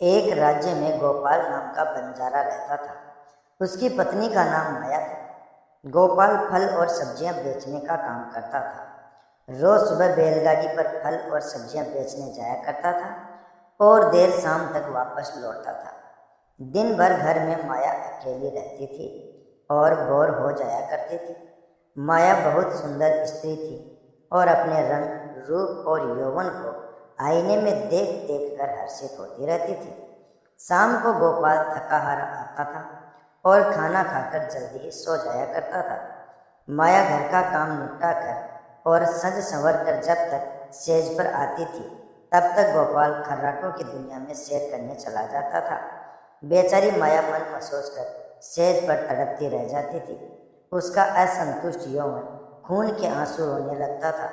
एक राज्य में गोपाल नाम का बंजारा रहता था। उसकी पत्नी का नाम माया था। गोपाल फल और सब्जियां बेचने का काम करता था। रोज सुबह बैलगाड़ी पर फल और सब्जियां बेचने जाया करता था और देर शाम तक वापस लौटता था। दिन भर घर में माया अकेली रहती थी और बोर हो जाया करती थी। माया बहुत सुंदर स्त्री थी और अपने रंग, रूप और यौवन को आईने में देख देख कर हर्षित होती रहती थी। शाम को गोपाल थका हारा आता था और खाना खाकर जल्दी ही सो जाया करता था। माया घर का काम निपटा कर और सज संवर कर जब तक सेज पर आती थी, तब तक गोपाल खर्राटों की दुनिया में सैर करने चला जाता था। बेचारी माया मन महसूस कर सेज पर तड़पती रह जाती थी। उसका असंतुष्ट यौवन खून के आंसू रोने लगता था।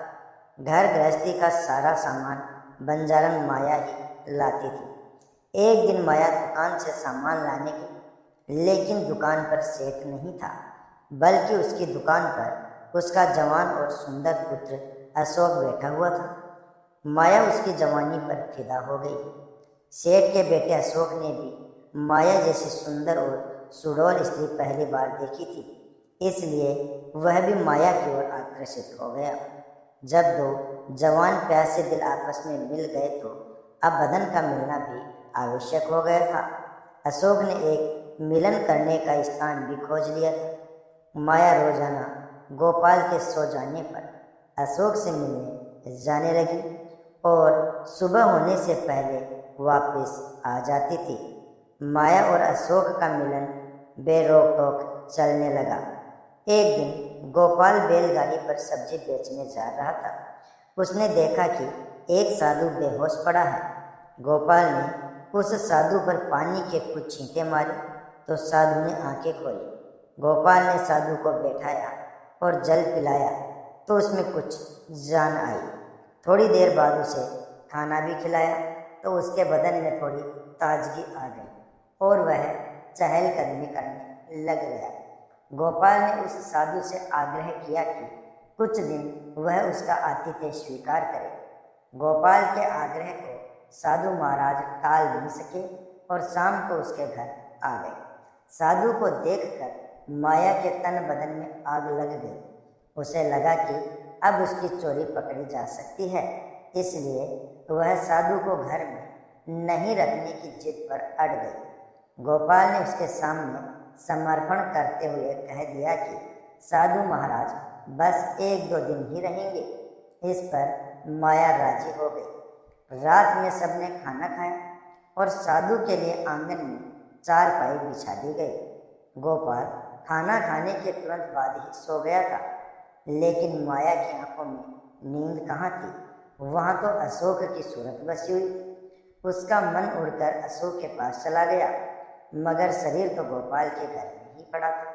घर गृहस्थी का सारा सामान बंजारन माया ही लाती थी। एक दिन माया दुकान से सामान लाने गई, लेकिन दुकान पर सेठ नहीं था, बल्कि उसकी दुकान पर उसका जवान और सुंदर पुत्र अशोक बैठा हुआ था। माया उसकी जवानी पर फिदा हो गई। सेठ के बेटे अशोक ने भी माया जैसी सुंदर और सुडौल स्त्री पहली बार देखी थी, इसलिए वह भी माया की ओर आकर्षित हो गया। जब दो जवान प्यासे दिल आपस में मिल गए तो अब बदन का मिलना भी आवश्यक हो गया था। अशोक ने एक मिलन करने का स्थान भी खोज लिया था। माया रोजाना गोपाल के सो जाने पर अशोक से मिलने जाने लगी और सुबह होने से पहले वापस आ जाती थी। माया और अशोक का मिलन बेरोक टोक चलने लगा। एक दिन गोपाल बैलगाड़ी पर सब्जी बेचने जा रहा था। उसने देखा कि एक साधु बेहोश पड़ा है। गोपाल ने उस साधु पर पानी के कुछ छींटे मारे तो साधु ने आंखें खोली। गोपाल ने साधु को बैठाया और जल पिलाया तो उसमें कुछ जान आई। थोड़ी देर बाद उसे खाना भी खिलाया तो उसके बदन में थोड़ी ताजगी आ गई और वह चहलकदमी करने लग गया। गोपाल ने उस साधु से आग्रह किया कि कुछ दिन वह उसका आतिथ्य स्वीकार करे। गोपाल के आग्रह को साधु महाराज टाल नहीं सके और शाम को उसके घर आ गए। साधु को देखकर माया के तन बदन में आग लग गई। उसे लगा कि अब उसकी चोरी पकड़ी जा सकती है, इसलिए वह साधु को घर में नहीं रखने की जिद पर अड़ गई। गोपाल ने उसके सामने समर्पण करते हुए कह दिया कि साधु महाराज बस 1-2 दिन ही रहेंगे। इस पर माया राजी हो गई। रात में सबने खाना खाया और साधु के लिए आंगन में चारपाई बिछा दी गई। गोपाल खाना खाने के तुरंत बाद ही सो गया था, लेकिन माया की आंखों में नींद कहाँ थी। वहाँ तो अशोक की सूरत बसी हुई थी। उसका मन उड़कर अशोक के पास चला गया, मगर शरीर तो गोपाल के घर में ही पड़ा था।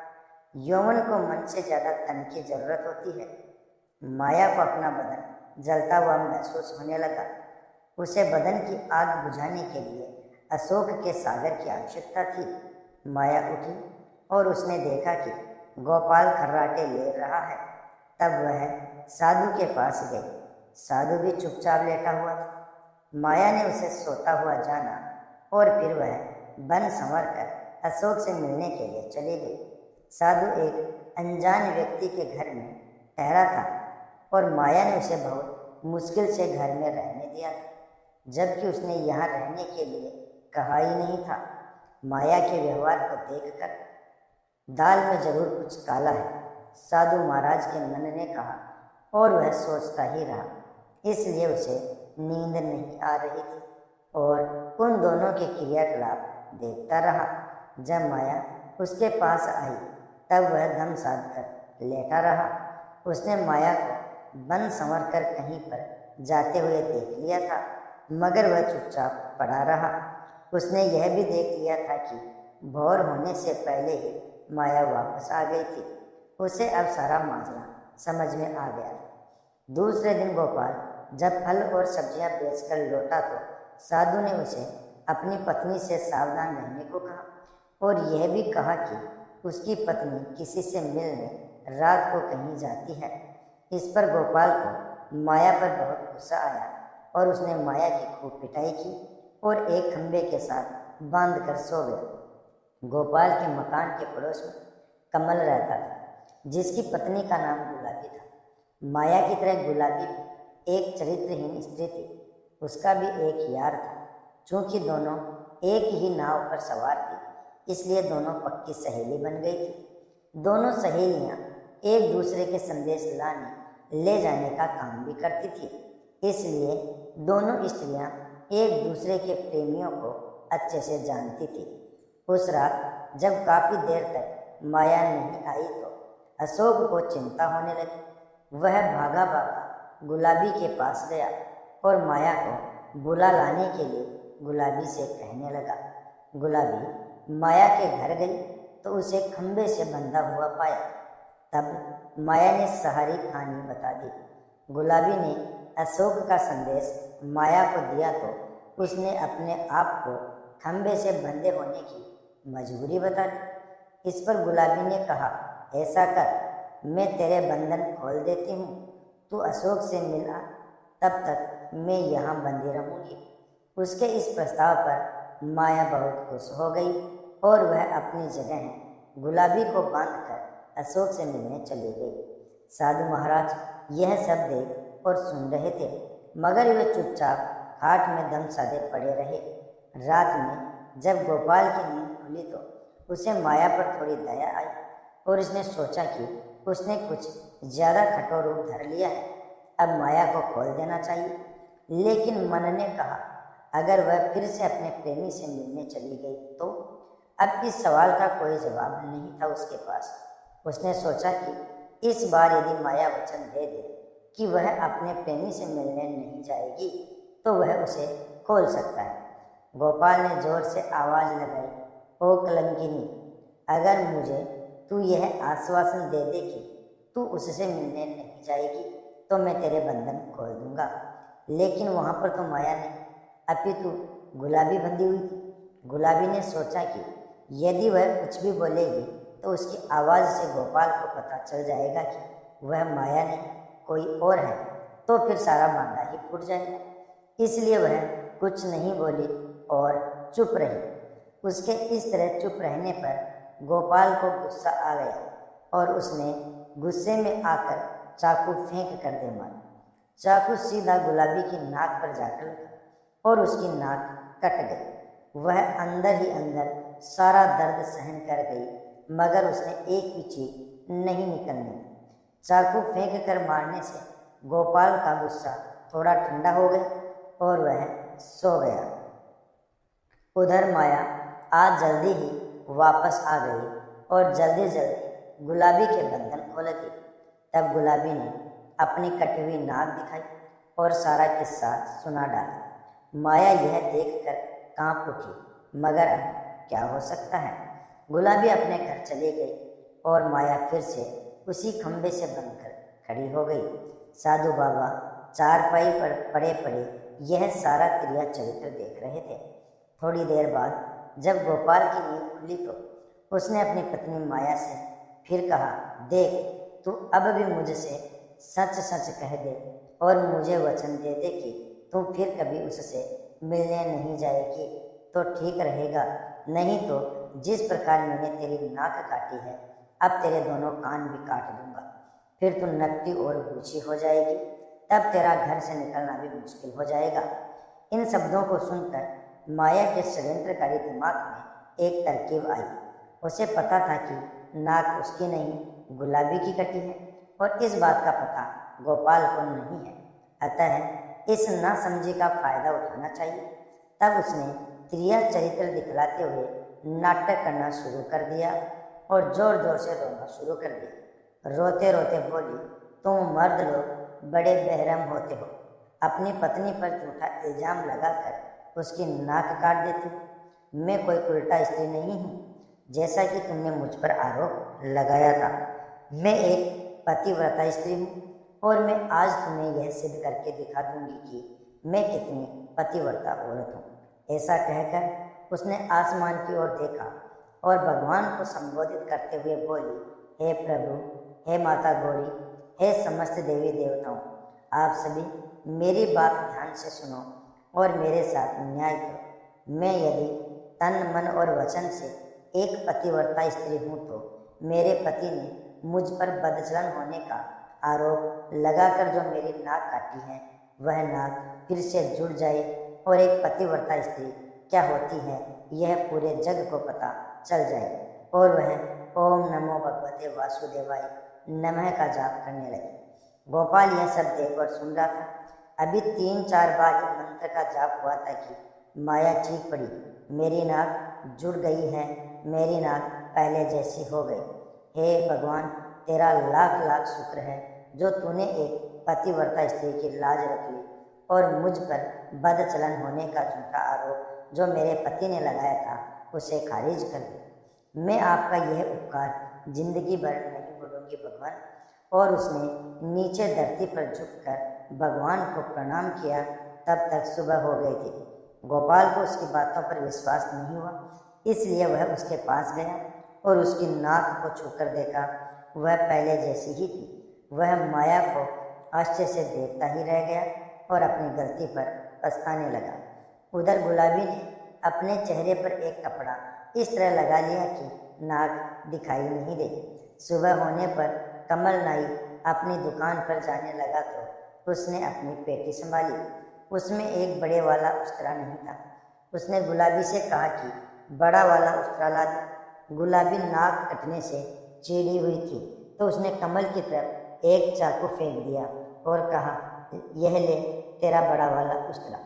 यौवन को मन से ज्यादा तन की जरूरत होती है। माया को अपना बदन जलता हुआ महसूस होने लगा। उसे बदन की आग बुझाने के लिए अशोक के सागर की आवश्यकता थी। माया उठी और उसने देखा कि गोपाल खर्राटे ले रहा है। तब वह साधु के पास गई। साधु भी चुपचाप लेटा हुआ था। माया ने उसे सोता हुआ जाना और फिर वह बन संवर कर अशोक से मिलने के लिए चली गई। साधु एक अनजान व्यक्ति के घर में ठहरा था और माया ने उसे बहुत मुश्किल से घर में रहने दिया था, जबकि उसने यहाँ रहने के लिए कहा ही नहीं था। माया के व्यवहार को देखकर दाल में जरूर कुछ काला है, साधु महाराज के मन ने कहा और वह सोचता ही रहा। इसलिए उसे नींद नहीं आ रही थी और उन दोनों के क्रियाकलाप देखता रहा। जब माया उसके पास आई तब वह दम साध कर लेटा रहा। उसने माया को बन संवर कर कहीं पर जाते हुए देख लिया था, मगर वह चुपचाप पड़ा रहा। उसने यह भी देख लिया था कि भोर होने से पहले ही माया वापस आ गई थी। उसे अब सारा माजरा समझ में आ गया था। दूसरे दिन गोपाल जब फल और सब्जियां बेचकर लौटा तो साधु ने उसे अपनी पत्नी से सावधान रहने को कहा और यह भी कहा कि उसकी पत्नी किसी से मिलने रात को कहीं जाती है। इस पर गोपाल को माया पर बहुत गुस्सा आया और उसने माया की खूब पिटाई की और एक खंबे के साथ बांध कर सो गया। गोपाल के मकान के पड़ोस में कमल रहता था, जिसकी पत्नी का नाम गुलाबी था। माया की तरह गुलाबी भी एक चरित्रहीन स्त्री थी। उसका भी एक यार था। चूंकि दोनों एक ही नाव पर सवार थी, इसलिए दोनों पक्की सहेली बन गई थी। दोनों सहेलियां एक दूसरे के संदेश लाने ले जाने का काम भी करती थी, इसलिए दोनों स्त्रियां एक दूसरे के प्रेमियों को अच्छे से जानती थी। उस रात जब काफी देर तक माया नहीं आई तो अशोक को चिंता होने लगी। वह भागा भागा गुलाबी के पास गया और माया को बुला लाने के लिए गुलाबी से कहने लगा। गुलाबी माया के घर गई तो उसे खंबे से बंधा हुआ पाया। तब माया ने सारी कहानी बता दी। गुलाबी ने अशोक का संदेश माया को दिया तो उसने अपने आप को खंबे से बंधे होने की मजबूरी बता दी। इस पर गुलाबी ने कहा, ऐसा कर, मैं तेरे बंधन खोल देती हूँ, तू अशोक से मिला, तब तक मैं यहाँ बंधी रहूँगी। उसके इस प्रस्ताव पर माया बहुत खुश हो गई और वह अपनी जगह गुलाबी को बांधकर अशोक से मिलने चली गई। साधु महाराज यह सब देख और सुन रहे थे, मगर वे चुपचाप खाट में दम साधे पड़े रहे। रात में जब गोपाल की नींद खुली तो उसे माया पर थोड़ी दया आई और उसने सोचा कि उसने कुछ ज्यादा कठोर रूप धर लिया है, अब माया को खोल देना चाहिए। लेकिन मन ने कहा, अगर वह फिर से अपने प्रेमी से मिलने चली गई तो? अब इस सवाल का कोई जवाब नहीं था उसके पास। उसने सोचा कि इस बार यदि माया वचन दे दे कि वह अपने प्रेमी से मिलने नहीं जाएगी तो वह उसे खोल सकता है। गोपाल ने जोर से आवाज लगाई, ओ कलंकिनी, अगर मुझे तू यह आश्वासन दे दे कि तू उससे मिलने नहीं जाएगी तो मैं तेरे बंधन खोल दूंगा। लेकिन वहां पर तो माया नहीं, अपितु गुलाबी बंधी हुई थी। गुलाबी ने सोचा कि यदि वह कुछ भी बोलेगी तो उसकी आवाज़ से गोपाल को पता चल जाएगा कि वह माया नहीं कोई और है, तो फिर सारा बांधा ही फूट जाएगा। इसलिए वह कुछ नहीं बोली और चुप रही। उसके इस तरह चुप रहने पर गोपाल को गुस्सा आ गया और उसने गुस्से में आकर चाकू फेंक कर दे मारा। चाकू सीधा गुलाबी की नाक पर जाकर लगा और उसकी नाक कट गई। वह अंदर ही अंदर सारा दर्द सहन कर गई, मगर उसने एक भी चीज नहीं निकलने दी। चाकू फेंक कर मारने से गोपाल का गुस्सा थोड़ा ठंडा हो गया और वह सो गया। उधर माया आज जल्दी ही वापस आ गई और जल्दी जल्दी गुलाबी के बंधन खोल दी। तब गुलाबी ने अपनी कटी हुई नाक दिखाई और सारा किस्सा सुना डाला। माया यह देखकर कांप उठी, मगर अब क्या हो सकता है। गुलाबी अपने घर चली गई और माया फिर से उसी खंबे से बनकर खड़ी हो गई। साधु बाबा चारपाई पर पड़े पड़े यह सारा क्रिया चरित्र देख रहे थे। थोड़ी देर बाद जब गोपाल की नींद खुली तो उसने अपनी पत्नी माया से फिर कहा, देख, तू अब भी मुझसे सच सच कह दे और मुझे वचन दे दे कि तू फिर कभी उससे मिलने नहीं जाएगी तो ठीक रहेगा, नहीं तो जिस प्रकार मैंने तेरी नाक काटी है अब तेरे दोनों कान भी काट दूंगा। फिर तू नकटी और बूझी हो जाएगी, तब तेरा घर से निकलना भी मुश्किल हो जाएगा। इन शब्दों को सुनकर माया के षड्यंत्रकारी दिमाग में एक तरकीब आई। उसे पता था कि नाक उसकी नहीं गुलाबी की कटी है और इस बात का पता गोपाल को नहीं है, अतः इस नासमझी का फायदा उठाना चाहिए। तब उसने क्रिया चरित्र दिखलाते हुए नाटक करना शुरू कर दिया और जोर जोर से रोना शुरू कर दिया। रोते रोते बोली, तुम मर्द लोग बड़े बेरहम होते हो, अपनी पत्नी पर झूठा इल्जाम लगाकर उसकी नाक काट देती हो। मैं कोई उल्टा स्त्री नहीं हूँ जैसा कि तुमने मुझ पर आरोप लगाया था। मैं एक पतिव्रता स्त्री हूँ और मैं आज तुम्हें यह सिद्ध करके दिखा दूंगी कि मैं कितनी पतिव्रता औरत हूँ। ऐसा कहकर उसने आसमान की ओर देखा और भगवान को संबोधित करते हुए बोली, हे प्रभु, हे माता गौरी, हे समस्त देवी देवताओं, आप सभी मेरी बात ध्यान से सुनो और मेरे साथ न्याय करो। मैं यदि तन मन और वचन से एक पतिव्रता स्त्री हूँ तो मेरे पति ने मुझ पर बदचलन होने का आरोप लगाकर जो मेरी नाक काटी है वह नाक फिर से जुड़ जाए और एक पतिव्रता स्त्री क्या होती है यह पूरे जग को पता चल जाए और वह ओम नमो भगवते वासुदेवाय नमः का जाप करने लगे। गोपाल यह सब देख और सुन रहा था। अभी 3-4 बार ही मंत्र का जाप हुआ था कि माया चीख पड़ी, मेरी नाक जुड़ गई है, मेरी नाक पहले जैसी हो गई। हे भगवान, तेरा लाख लाख शुक्र है जो तूने एक पतिव्रता स्त्री की लाज रख ली और मुझ पर बदचलन होने का झूठा आरोप जो मेरे पति ने लगाया था उसे खारिज कर दिया। मैं आपका यह उपकार जिंदगी भर नहीं भूलूंगी भगवान। और उसने नीचे धरती पर झुककर भगवान को प्रणाम किया। तब तक सुबह हो गई थी। गोपाल को उसकी बातों पर विश्वास नहीं हुआ, इसलिए वह उसके पास गया और उसकी नाक को छूकर देखा, वह पहले जैसी ही थी। वह माया को आश्चर्य से देखता ही रह गया और अपनी गलती पर पछताने लगा। उधर गुलाबी ने अपने चेहरे पर एक कपड़ा इस तरह लगा लिया कि नाक दिखाई नहीं दे। सुबह होने पर कमल नाई अपनी दुकान पर जाने लगा तो उसने अपनी पेटी संभाली। उसमें एक बड़े वाला उस्तरा नहीं था। उसने गुलाबी से कहा कि बड़ा वाला उस्तरा ला दे। गुलाबी नाक कटने से चिड़ी हुई थी तो उसने कमल की तरफ एक चाकू फेंक दिया और कहा, यह ले तेरा बड़ा वाला उस्तरा।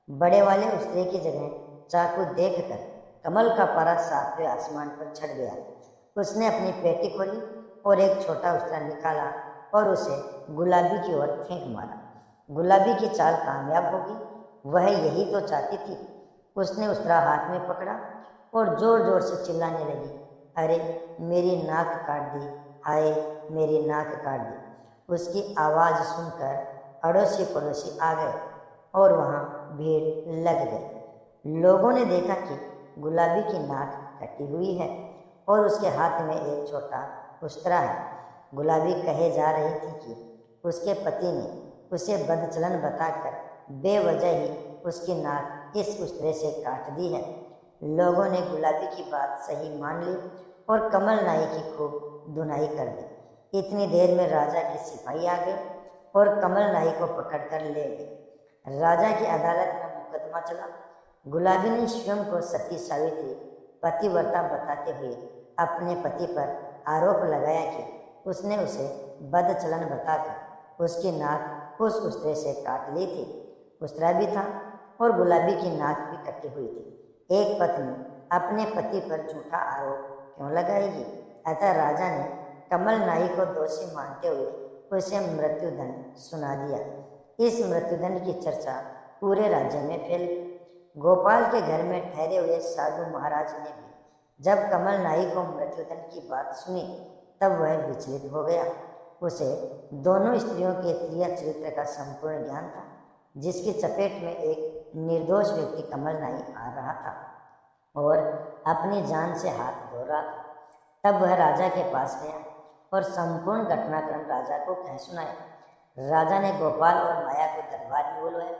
बड़े वाले उस्तरे की जगह चाकू देखकर कमल का पारा सातवें आसमान पर चढ़ गया। उसने अपनी पेटी खोली और एक छोटा उस्तरा निकाला और उसे गुलाबी की ओर फेंक मारा। गुलाबी की चाल कामयाब होगी, वह यही तो चाहती थी। उसने उस्तरा हाथ में पकड़ा और जोर जोर से चिल्लाने लगी, अरे मेरी नाक काट दी, हाय मेरी नाक काट दी। उसकी आवाज़ सुनकर अड़ोसी पड़ोसी आ गए और वहाँ भीड़ लग गई। लोगों ने देखा कि गुलाबी की नाक कटी हुई है और उसके हाथ में एक छोटा उस्तरा है। गुलाबी कहे जा रही थी कि उसके पति ने उसे बदचलन बताकर बेवजह ही उसकी नाक इस उस्तरे से काट दी है। लोगों ने गुलाबी की बात सही मान ली और कमल नाई की खूब धुनाई कर दी। इतनी देर में राजा की सिपाही आ गई और कमल नाई को पकड़कर ले गई। राजा की अदालत में मुकदमा चला। गुलाबी ने स्वयं को सती सावित्री पतिव्रता बताते हुए अपने पति पर आरोप लगाया कि उसने उसे बदचलन बताकर उसकी नाक उस उस्तरे से काट ली थी। उस्तरा भी था और गुलाबी की नाक भी कटी हुई थी। एक पत्नी अपने पति पर झूठा आरोप क्यों लगाएगी? अतः राजा ने कमल नाई को दोषी मानते हुए उसे मृत्युदंड सुना दिया। इस मृत्युदंड की चर्चा पूरे राज्य में फैल गई। गोपाल के घर में ठहरे हुए साधु महाराज ने भी जब कमल नाई को मृत्युदंड की बात सुनी तब वह विचलित हो गया। उसे दोनों स्त्रियों के त्रिया चरित्र का संपूर्ण ज्ञान था, जिसकी चपेट में एक निर्दोष व्यक्ति कमल नाई आ रहा था और अपनी जान से हाथ धो रहा था। तब वह राजा के पास गया और संपूर्ण घटनाक्रम राजा को कह सुनाया। राजा ने गोपाल और माया को दरबार में बुलवाया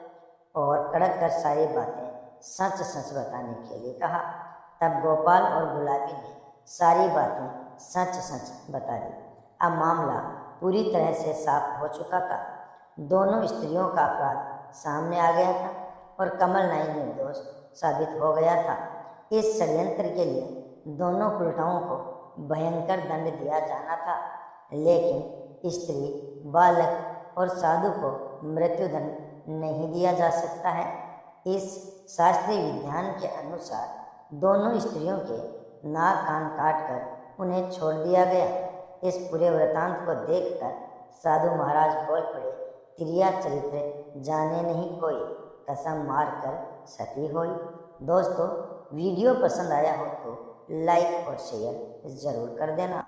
और कड़क कर सारी बातें सच सच बताने के लिए कहा। तब गोपाल और गुलाबी ने सारी बातें सच सच बता दी। अब मामला पूरी तरह से साफ हो चुका था। दोनों स्त्रियों का अपराध सामने आ गया था और कमल नाई निर्दोष साबित हो गया था। इस षड्यंत्र के लिए दोनों कुलटाओं को भयंकर दंड दिया जाना था, लेकिन स्त्री, बालक और साधु को मृत्युदंड नहीं दिया जा सकता है। इस शास्त्रीय विधान के अनुसार दोनों स्त्रियों के नाक कान काटकर उन्हें छोड़ दिया गया। इस पूरे वृतांत को देखकर साधु महाराज बोल पड़े, त्रिया चरित्र जाने नहीं कोई, कसम मार कर सती होई। दोस्तों, वीडियो पसंद आया हो तो लाइक और शेयर जरूर कर देना।